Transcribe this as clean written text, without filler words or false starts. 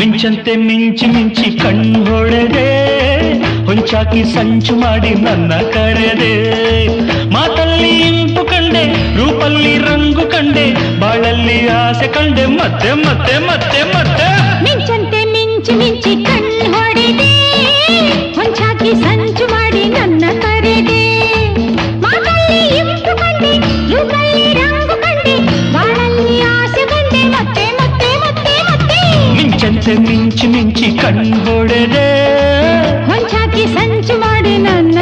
ಮಿಂಚಂತೆ ಮಿಂಚಿ ಮಿಂಚಿ ಕಣ್ಣೊಳೆದೆ ಹೊಂಚಾಕಿ ಸಂಚು ಮಾಡಿ ನನ್ನ ಕರೆದೆ ಮಾತಲ್ಲಿ ಇಂಪು ಕಂಡೆ ರೂಪಲ್ಲಿ ರಂಗು ಕಂಡೆ ಬಾಳಲ್ಲಿ ಆಸೆ ಕಂಡೆ ಮತ್ತೆ ಮತ್ತೆ ಮತ್ತೆ ಮತ್ತೆ ಮಿಂಚಂತೆ ಮಿಂಚಿ ಮಿಂಚಿ ಕಣ್ಣೊಳೆದೆ ಹೊಂಚಾಕಿ ಸಂಚು ಮಾಡಿ ನನ್ನ ಕರೆದೆ ಮಾತಲ್ಲಿ ಇಂಪು ಕಂಡೆ ರೂಪಲ್ಲಿ ರಂಗು ಕಂಡೆ ಬಾಳಲ್ಲಿ ಆಸೆ ಕಂಡೆ ಮತ್ತೆ ಮತ್ತೆ ಮತ್ತೆ ಮತ್ತೆ ಮಿಂಚಂತೆ ಮಿಂಚಿ ಮಿಂಚಿ ಕಣ್ಣೊಡೆದೆ ಹೊಂಚಾಕಿ ಸಂಚು ಮಾಡಿ ನನ್ನ